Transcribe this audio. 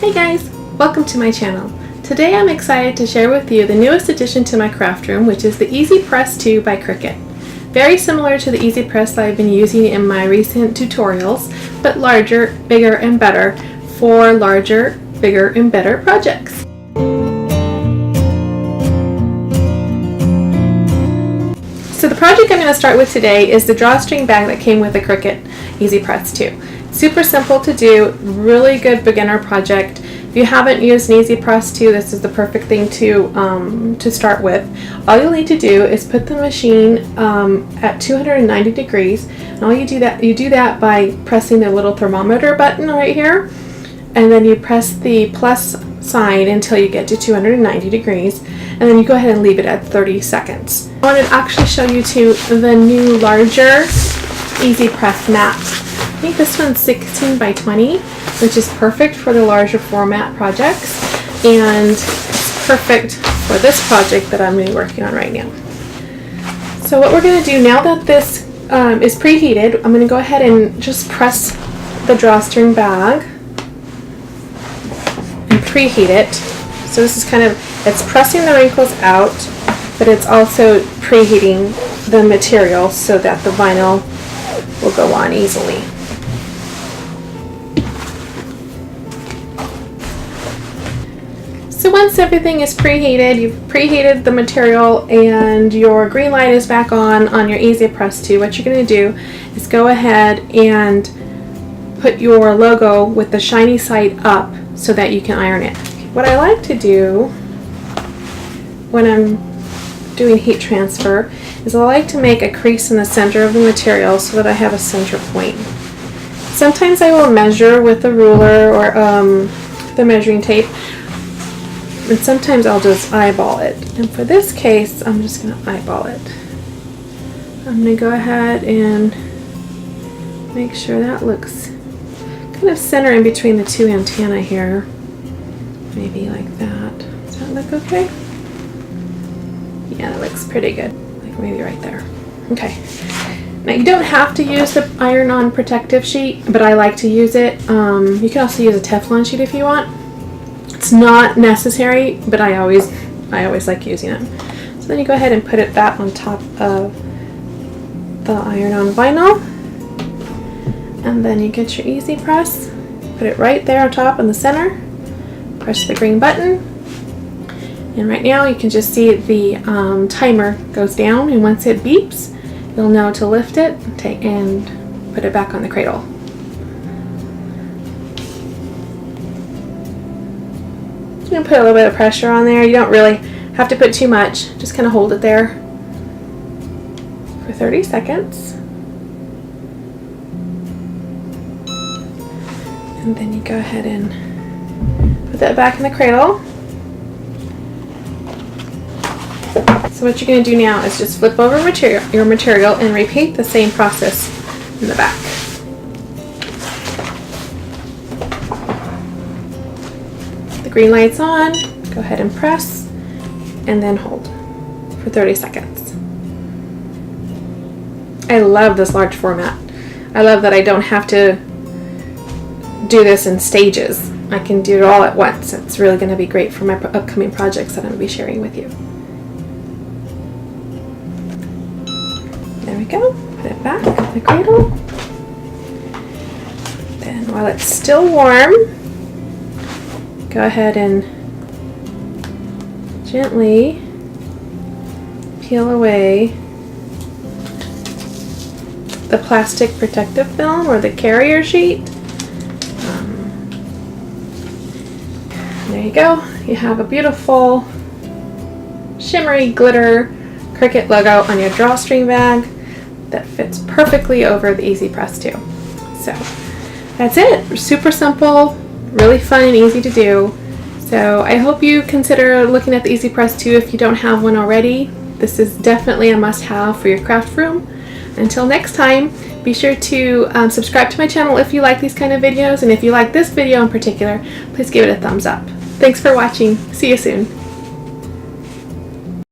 Hey guys, welcome to my channel. Today I'm excited to share with you the newest addition to my craft room, which is the EasyPress 2 by Cricut. Very similar to the EasyPress that I've been using in my recent tutorials, but larger, bigger, and better for larger, bigger, and better projects. So the project I'm going to start with today is the drawstring bag that came with the Cricut EasyPress 2. Super simple to do, really good beginner project. If you haven't used an EasyPress 2, this is the perfect thing to start with. All you'll need to do is put the machine at 290 degrees, and all you do that by pressing the little thermometer button right here, and then you press the plus sign until you get to 290 degrees, and then you go ahead and leave it at 30 seconds. I want to actually show you the new larger EasyPress mat. I think this one's 16 by 20, which is perfect for the larger format projects, and it's perfect for this project that I'm going to be working on right now. So what we're going to do now that this is preheated, I'm going to go ahead and just press the drawstring bag and preheat it. So this is it's pressing the wrinkles out, but it's also preheating the material so that the vinyl will go on easily. So once everything is preheated, you've preheated the material and your green light is back on your EasyPress 2, what you're going to do is go ahead and put your logo with the shiny side up so that you can iron it. What I like to do when I'm doing heat transfer is I like to make a crease in the center of the material so that I have a center point. Sometimes I will measure with a ruler or the measuring tape, and sometimes I'll just eyeball it. And for this case, I'm just going to eyeball it. I'm going to go ahead and make sure that looks kind of center in between the two antennae here. Maybe like that. Does that look okay? Yeah, that looks pretty good. Like maybe right there. Okay. Now you don't have to use the iron-on protective sheet, but I like to use it. You can also use a Teflon sheet if you want. It's not necessary, but I always like using it. So then you go ahead and put that on top of the iron-on vinyl, and then you get your EasyPress, put it right there on top in the center, press the green button, and right now you can just see the timer goes down, and once it beeps, you'll know to lift it and put it back on the cradle. I'm going to put a little bit of pressure on there. You don't really have to put too much. Just kind of hold it there for 30 seconds. And then you go ahead and put that back in the cradle. So what you're going to do now is just flip over your material and repeat the same process in the back. Green light's on, go ahead and press, and then hold for 30 seconds. I love this large format. I love that I don't have to do this in stages. I can do it all at once. It's really going to be great for my upcoming projects that I'm going to be sharing with you. There we go. Put it back in the cradle. Then while it's still warm, go ahead and gently peel away the plastic protective film or the carrier sheet. There you go. You have a beautiful shimmery glitter Cricut logo on your drawstring bag that fits perfectly over the EasyPress 2. So that's it. Super simple. Really fun and easy to do. So I hope you consider looking at the EasyPress 2 if you don't have one already. This is definitely a must-have for your craft room. Until next time, be sure to subscribe to my channel if you like these kind of videos, and if you like this video in particular, please give it a thumbs up. Thanks for watching. See you soon.